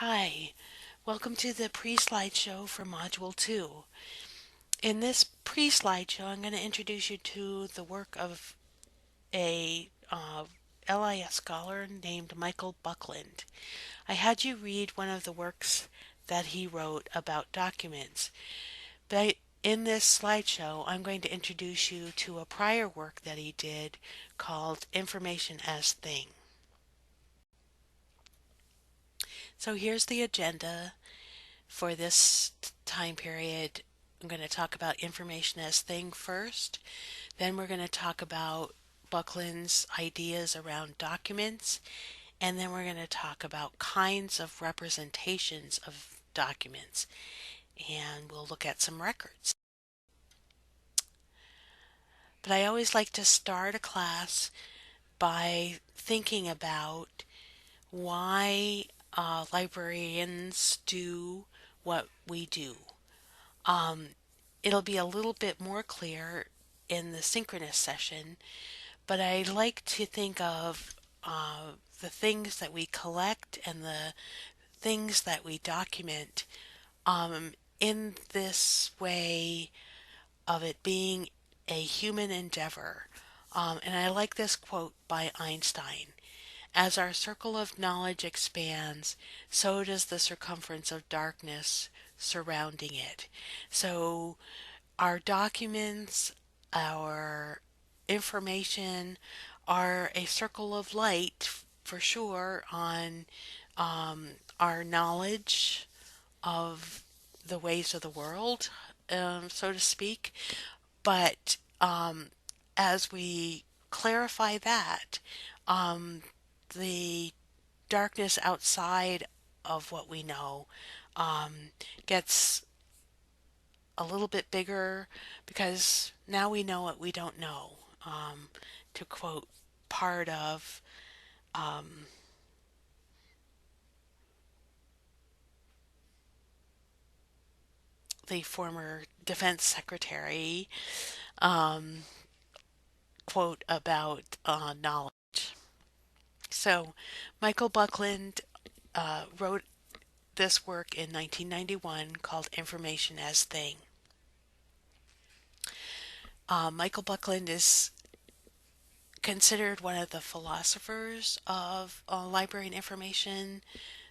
Hi, welcome to the pre-slideshow for Module 2. In this pre-slideshow, I'm going to introduce you to the work of a LIS scholar named Michael Buckland. I had you read one of the works that he wrote about documents, but in this slideshow, I'm going to introduce you to a prior work that he did called Information as Thing. So here's the agenda for this time period. I'm going to talk about information as thing first. Then we're going to talk about Buckland's ideas around documents. And then we're going to talk about kinds of representations of documents. And we'll look at some records. But I always like to start a class by thinking about why librarians do what we do. Um, It'll be a little bit more clear in the synchronous session, but I like to think of the things that we collect and the things that we document in this way of it being a human endeavor. And I like this quote by Einstein. As our circle of knowledge expands, so does the circumference of darkness surrounding it. So our documents, our information are a circle of light for sure on our knowledge of the ways of the world, so to speak. But as we clarify that, um, the darkness outside of what we know gets a little bit bigger because now we know what we don't know. To quote part of um, the former defense secretary um, quote about knowledge. So Michael Buckland wrote this work in 1991 called Information as Thing. Michael Buckland is considered one of the philosophers of library and information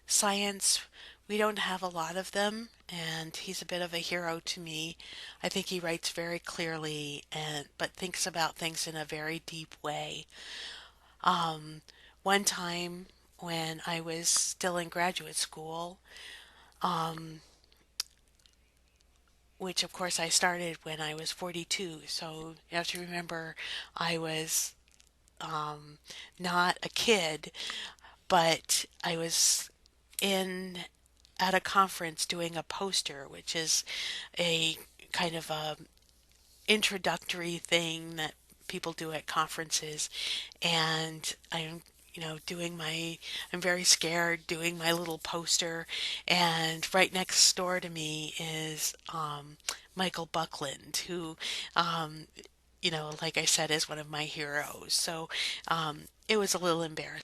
science. We don't have a lot of them, and he's a bit of a hero to me. I think he writes very clearly and but thinks about things in a very deep way. Um, One time when I was still in graduate school, um, which of course I started when I was 42, so you have to remember I was um, not a kid, but I was in at a conference doing a poster, which is a kind of a introductory thing that people do at conferences. And I'm very scared doing my little poster. And right next door to me is Michael Buckland, who, like I said, is one of my heroes. So it was a little embarrassing.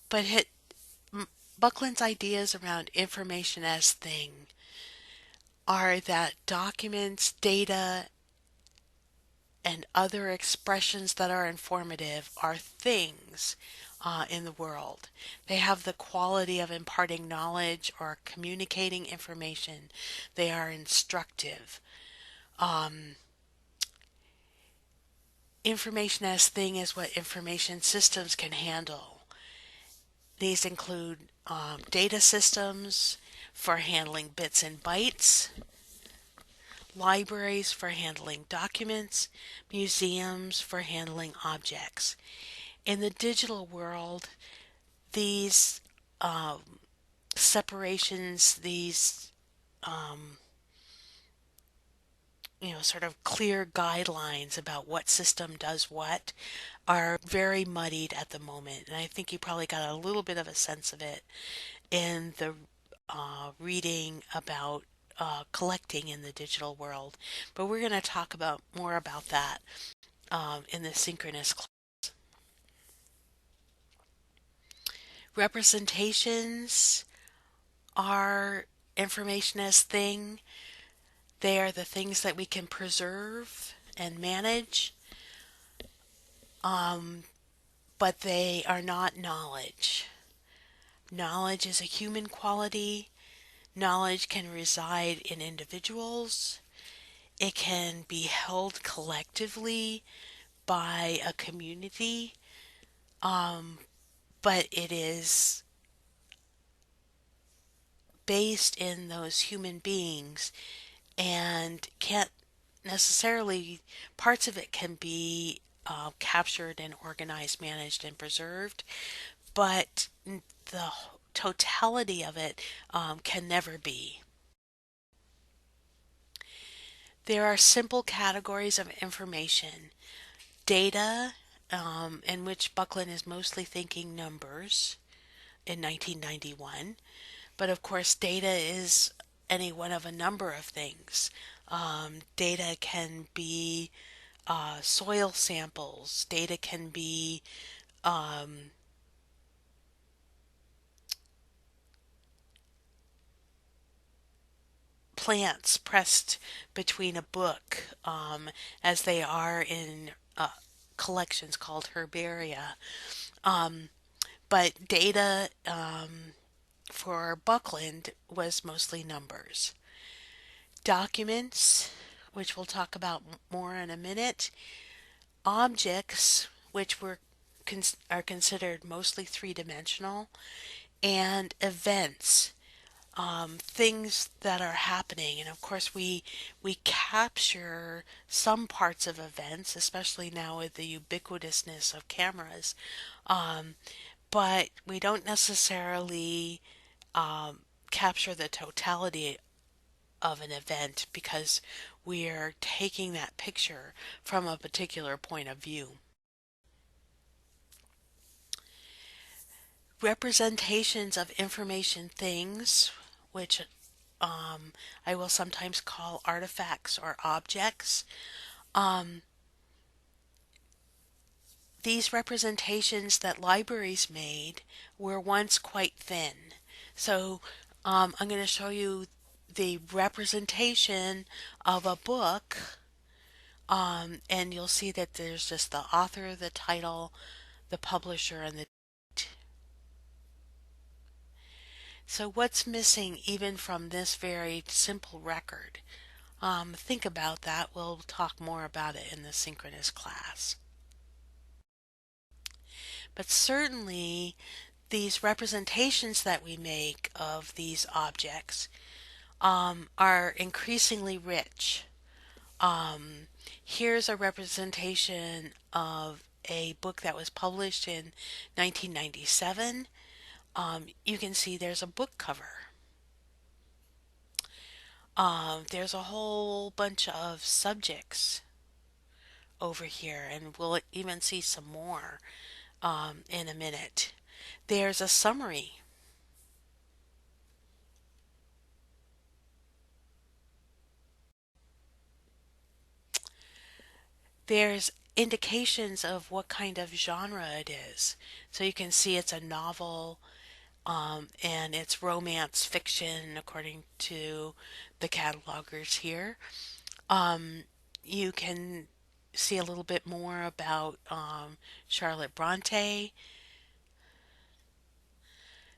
But Buckland's ideas around information as thing are that documents, data, and other expressions that are informative are things in the world. They have the quality of imparting knowledge or communicating information. They are instructive. Um, Information as thing is what information systems can handle. These include data systems for handling bits and bytes, libraries for handling documents, museums for handling objects. In the digital world, these separations, these sort of clear guidelines about what system does what are very muddied at the moment. And I think you probably got a little bit of a sense of it in the reading about collecting in the digital world. But we're going to talk about more about that in the synchronous class. Representations are information as thing. They are the things that we can preserve and manage, but they are not knowledge. Knowledge is a human quality. Knowledge can reside in individuals. It can be held collectively by a community, but it is based in those human beings and can't necessarily, parts of it can be captured and organized, managed, and preserved, but the totality of it can never be. There are simple categories of information. Data, in which Buckland is mostly thinking numbers in 1991. But of course, data is any one of a number of things. Data can be soil samples, data can be plants pressed between a book, as they are in collections called herbaria. But data for Buckland was mostly numbers. Documents, which we'll talk about more in a minute. Objects, which are considered mostly three-dimensional. And events, things that are happening. And of course, we capture some parts of events, especially now with the ubiquitousness of cameras. But we don't necessarily capture the totality of an event because we're taking that picture from a particular point of view. Representations of information things, which I will sometimes call artifacts or objects. Um, these representations that libraries made were once quite thin. So I'm going to show you the representation of a book, and you'll see that there's just the author, the title, the publisher, and the date. So what's missing even from this very simple record? Think about that. We'll talk more about it in the synchronous class. But certainly, these representations that we make of these objects are increasingly rich. Here's a representation of a book that was published in 1997. You can see there's a book cover. There's a whole bunch of subjects over here, and we'll even see some more in a minute. There's a summary. There's indications of what kind of genre it is. So you can see it's a novel, and it's romance fiction according to the catalogers here. You can see a little bit more about Charlotte Bronte.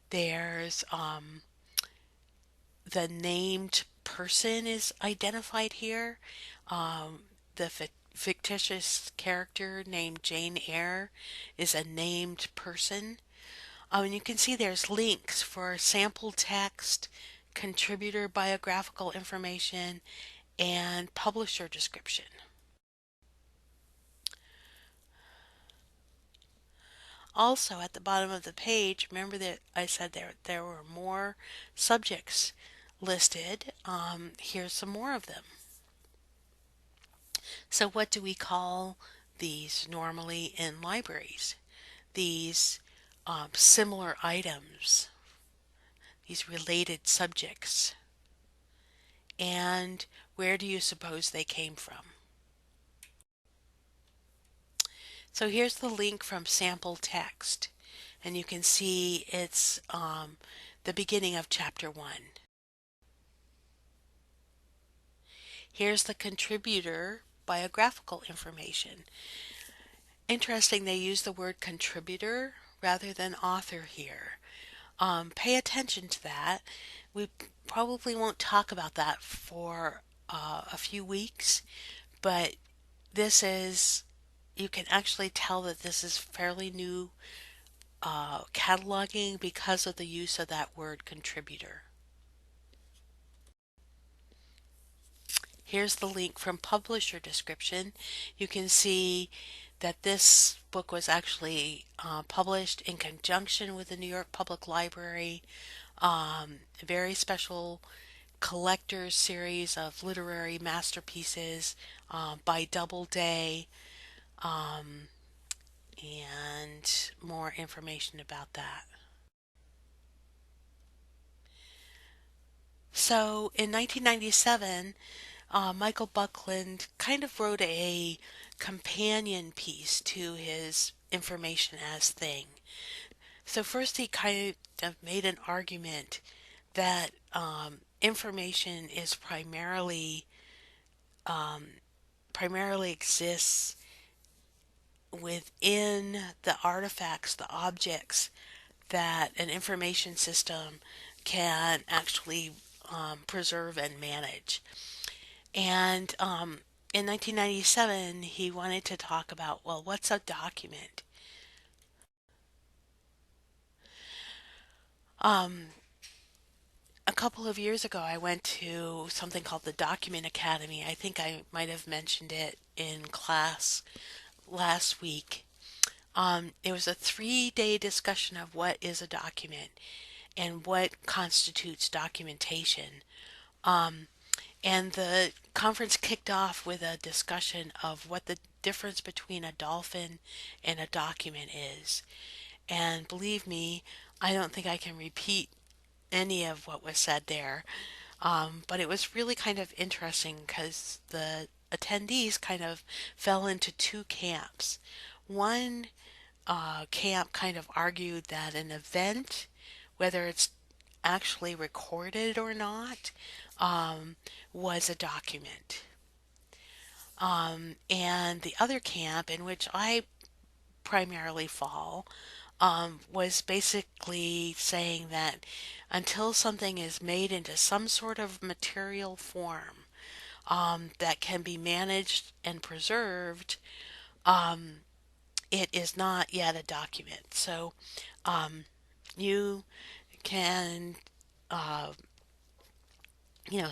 There's the named person is identified here. The fictitious character named Jane Eyre is a named person. And you can see there's links for sample text, contributor biographical information, and publisher description. Also, at the bottom of the page, remember that I said there were more subjects listed. Here's some more of them. So what do we call these normally in libraries? These similar items, these related subjects. And where do you suppose they came from? So here's the link from sample text. and you can see it's the beginning of chapter 1. Here's the contributor biographical information. Interesting, they use the word contributor rather than author here. Pay attention to that. We probably won't talk about that for a few weeks, but this is, you can actually tell that this is fairly new cataloging because of the use of that word contributor. Here's the link from publisher description. You can see that this book was actually published in conjunction with the New York Public Library, a very special collector's series of literary masterpieces by Doubleday, and more information about that. So in 1997, Michael Buckland kind of wrote a companion piece to his information as thing. So first he kind of made an argument that information is primarily exists within the artifacts, the objects that an information system can actually preserve and manage. And in 1997, he wanted to talk about, well, what's a document? Um, a couple of years ago, I went to something called the Document Academy. I think I might have mentioned it in class last week. It was a 3-day discussion of what is a document and what constitutes documentation. Um, and the conference kicked off with a discussion of what the difference between a dolphin and a document is. And believe me, I don't think I can repeat any of what was said there. But it was really kind of interesting because the attendees kind of fell into two camps. One camp kind of argued that an event, whether it's actually recorded or not, was a document. And the other camp, in which I primarily fall, was basically saying that until something is made into some sort of material form that can be managed and preserved, it is not yet a document. So you can, uh,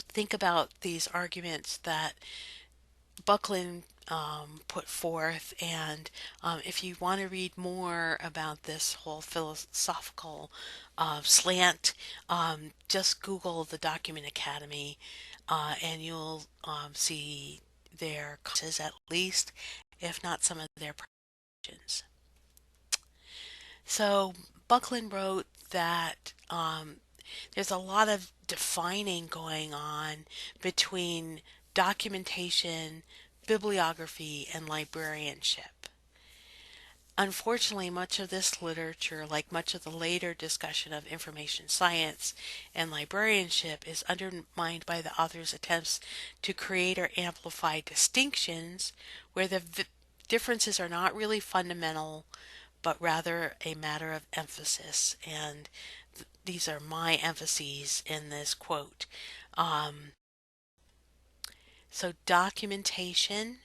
think about these arguments that Buckland put forth, and if you want to read more about this whole philosophical slant, just Google the Document Academy, and you'll see their courses at least, if not some of their presentations. So Buckland wrote that there's a lot of defining going on between documentation, bibliography, and librarianship. Unfortunately, much of this literature, like much of the later discussion of information science and librarianship, is undermined by the author's attempts to create or amplify distinctions where the differences are not really fundamental, but rather a matter of emphasis. And these are my emphases in this quote. So documentation,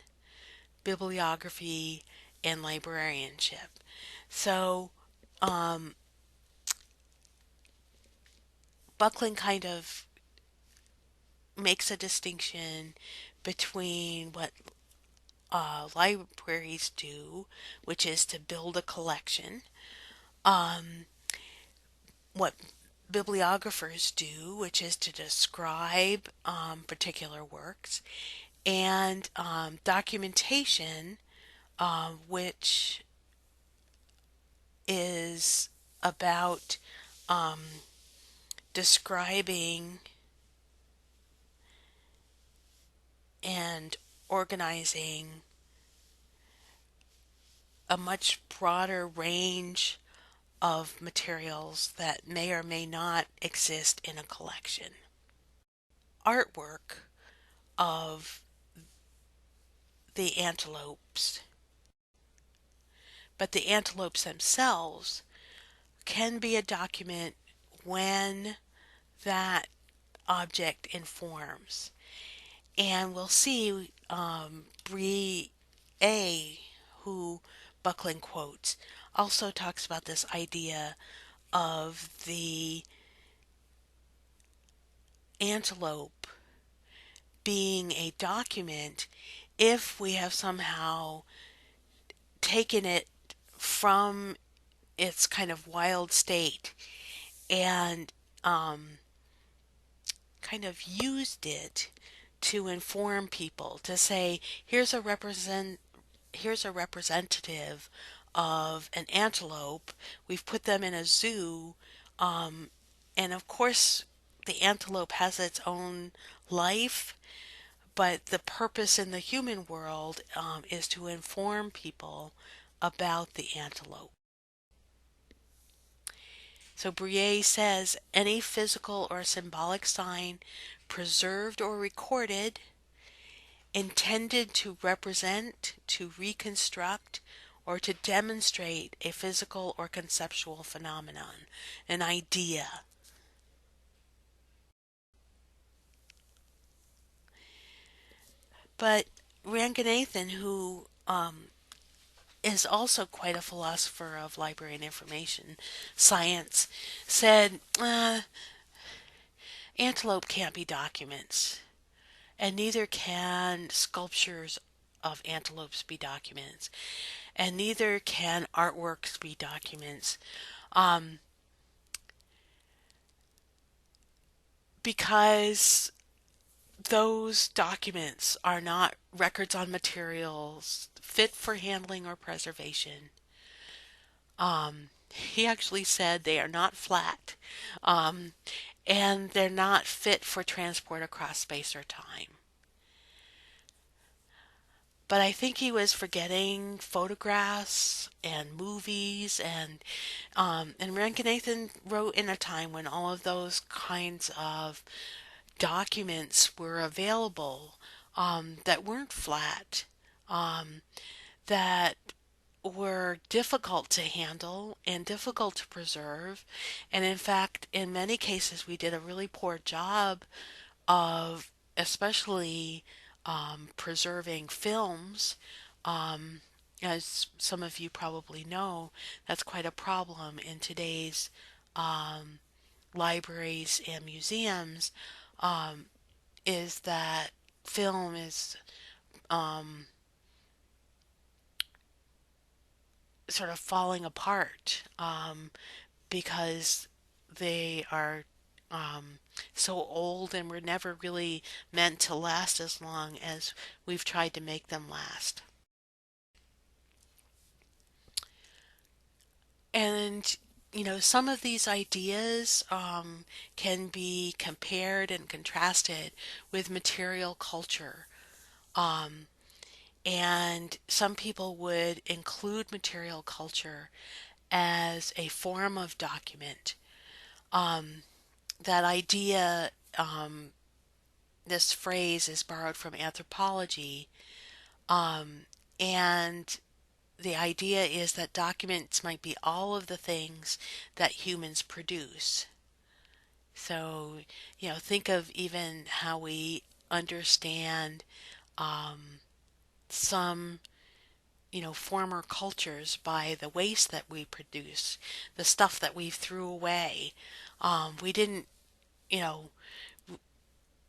bibliography, and librarianship. So Buckland kind of makes a distinction between what libraries do, which is to build a collection, what bibliographers do, which is to describe particular works, and documentation, which is about describing and organizing a much broader range of materials that may or may not exist in a collection. Artwork of the antelopes, but the antelopes themselves can be a document when that object informs. And we'll see Brie A, who Buckland quotes, also talks about this idea of the antelope being a document if we have somehow taken it from its kind of wild state and kind of used it to inform people, to say, here's a representative of an antelope. We've put them in a zoo, um, and of course the antelope has its own life, but the purpose in the human world is to inform people about the antelope. So Brie says any physical or symbolic sign preserved or recorded intended to represent, to reconstruct, or to demonstrate a physical or conceptual phenomenon, an idea. But Ranganathan, who is also quite a philosopher of library and information science, said, antelope can't be documents, and neither can sculptures of antelopes be documents, and neither can artworks be documents, because those documents are not records on materials fit for handling or preservation. He actually said they are not flat, um, and they're not fit for transport across space or time. But I think he was forgetting photographs and movies, and Ranganathan wrote in a time when all of those kinds of documents were available, that weren't flat, um, that were difficult to handle and difficult to preserve. And in fact, in many cases, we did a really poor job of especially preserving films. Um, as some of you probably know, that's quite a problem in today's um, libraries and museums, um, is that film is um, sort of falling apart, because they are um, so old and were never really meant to last as long as we've tried to make them last. And some of these ideas can be compared and contrasted with material culture. Um, and some people would include material culture as a form of document. Um, that idea, this phrase is borrowed from anthropology, um, and the idea is that documents might be all of the things that humans produce. So, think of even how we understand some, former cultures by the waste that we produce, the stuff that we threw away. We didn't, you know,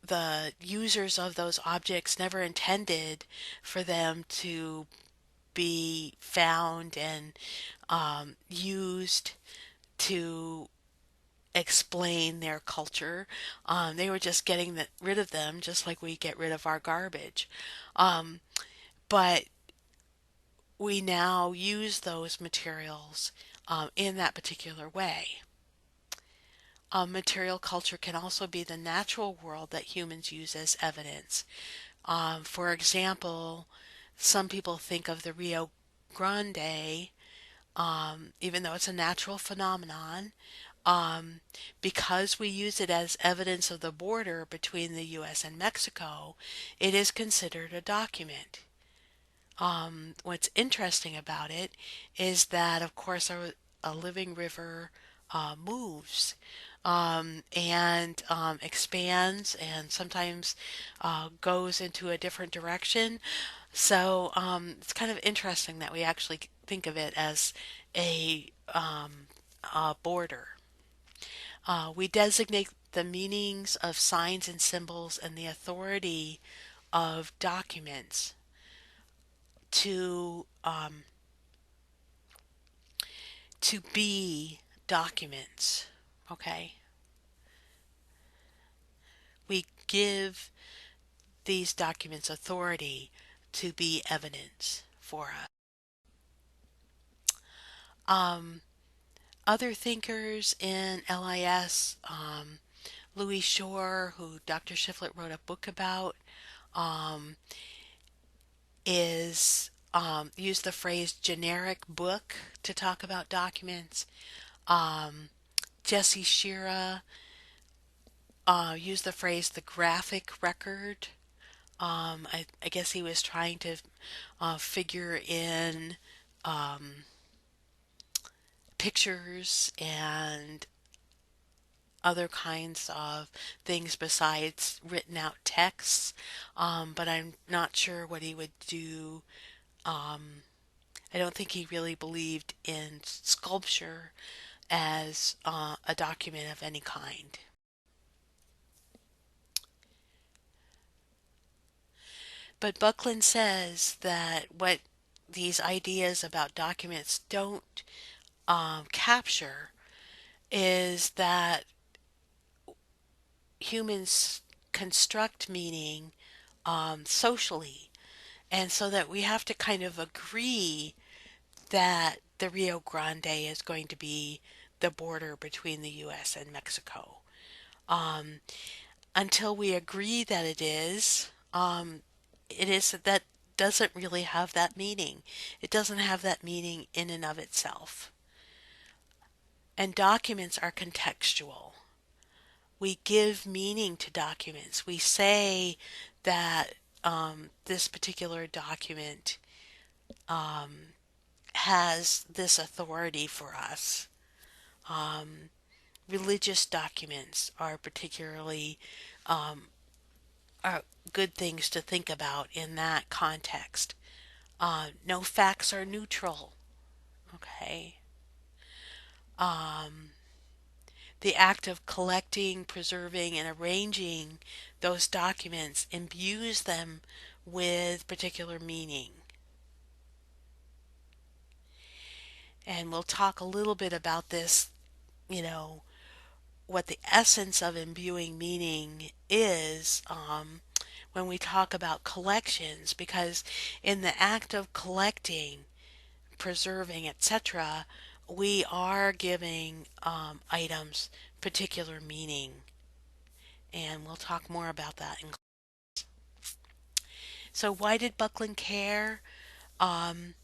the users of those objects never intended for them to be found and used to explain their culture. They were just getting rid of them, just like we get rid of our garbage. Um, but we now use those materials in that particular way. Material culture can also be the natural world that humans use as evidence. For example, some people think of the Rio Grande even though it's a natural phenomenon, um, because we use it as evidence of the border between the US and Mexico, it is considered a document. What's interesting about it is that, of course, a living river moves and expands and sometimes goes into a different direction. So it's kind of interesting that we actually think of it as a border. We designate the meanings of signs and symbols and the authority of documents to to be documents. Okay, we give these documents authority to be evidence for us. Um, Other thinkers in LIS, Louis Shore, who Dr. Shiflett wrote a book about, um, is used the phrase generic book to talk about documents. Um, Jesse Shira used the phrase the graphic record. I guess he was trying to figure in um, pictures and other kinds of things besides written out texts, but I'm not sure what he would do. Um, I don't think he really believed in sculpture as a document of any kind. But Buckland says that what these ideas about documents don't capture is that humans construct meaning socially, and so that we have to kind of agree that the Rio Grande is going to be the border between the US and Mexico. Um, until we agree that it is that doesn't really have that meaning. It doesn't have that meaning in and of itself. And documents are contextual. We give meaning to documents. We say that this particular document has this authority for us. Um, Religious documents are particularly are good things to think about in that context. No facts are neutral. Okay. Um, the act of collecting, preserving, and arranging those documents imbues them with particular meaning. And we'll talk a little bit about this, you know, what the essence of imbuing meaning is when we talk about collections, because in the act of collecting, preserving, etc., we are giving items particular meaning. And we'll talk more about that. So, why did Buckland care? Um,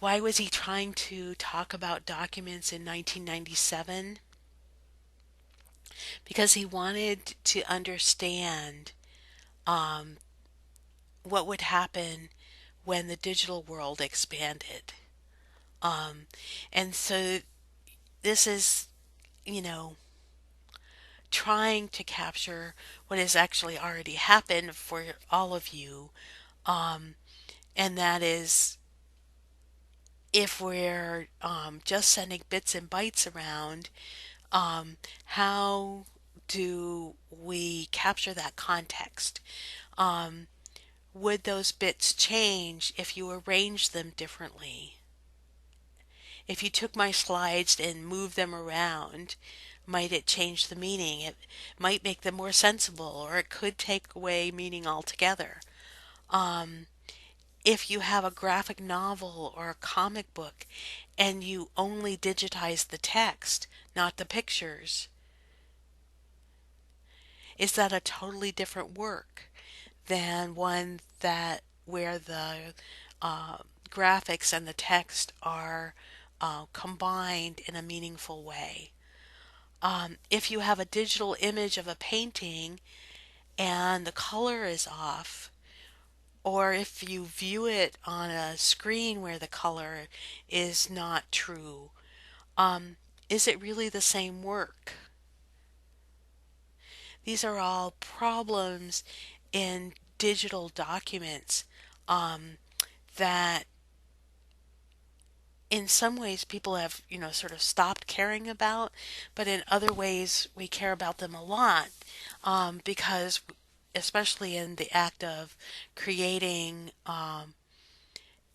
why was he trying to talk about documents in 1997? Because he wanted to understand um, what would happen when the digital world expanded. Um, and so this is, you know, trying to capture what has actually already happened for all of you. Um, and that is if we're just sending bits and bytes around, how do we capture that context? Um, would those bits change if you arrange them differently? If you took my slides and moved them around, might it change the meaning? It might make them more sensible, or it could take away meaning altogether. Um, if you have a graphic novel or a comic book and you only digitize the text, not the pictures, is that a totally different work than one that where the graphics and the text are combined in a meaningful way. If you have a digital image of a painting and the color is off, or if you view it on a screen where the color is not true, um, is it really the same work? These are all problems in digital documents um, that in some ways people have, sort of stopped caring about, but in other ways we care about them a lot because especially in the act of creating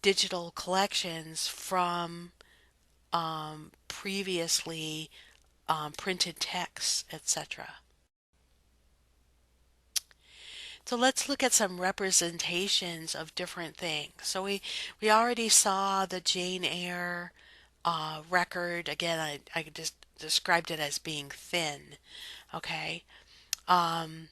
digital collections from previously printed texts, etc. So let's look at some representations of different things. So we already saw the Jane Eyre record. Again, I just described it as being thin. Okay. Um,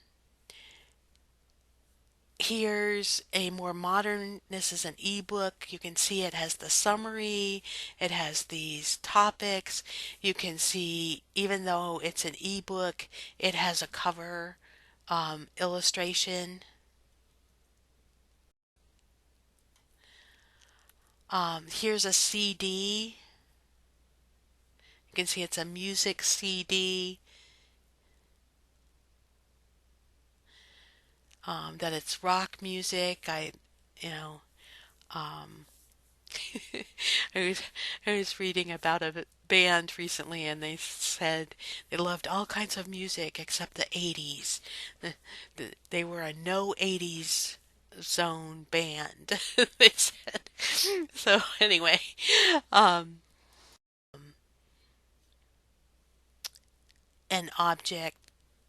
Here's a more modern, this is an ebook. You can see it has the summary, it has these topics. You can see, even though it's an ebook, it has a cover illustration. Here's a CD. You can see it's a music CD, that it's rock music. You know, um, I was, I was reading about a band recently and they said they loved all kinds of music except the 80s. They were a no 80s zone band, they said. So anyway, um, an object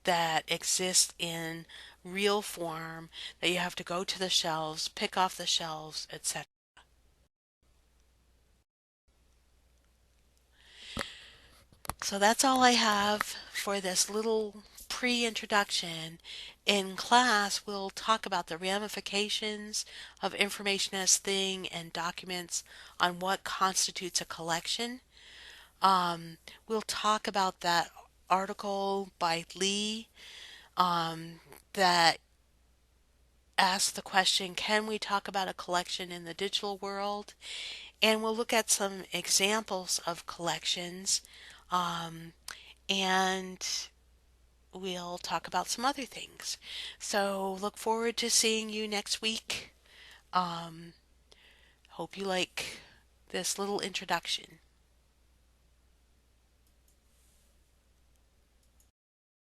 that exists in real form that you have to go to the shelves, pick off the shelves, etc. So that's all I have for this little pre-introduction. In class, we'll talk about the ramifications of information as thing and documents on what constitutes a collection. We'll talk about that article by Lee that asks the question, can we talk about a collection in the digital world? And we'll look at some examples of collections um, and we'll talk about some other things. So look forward to seeing you next week. Um, Hope you like this little introduction.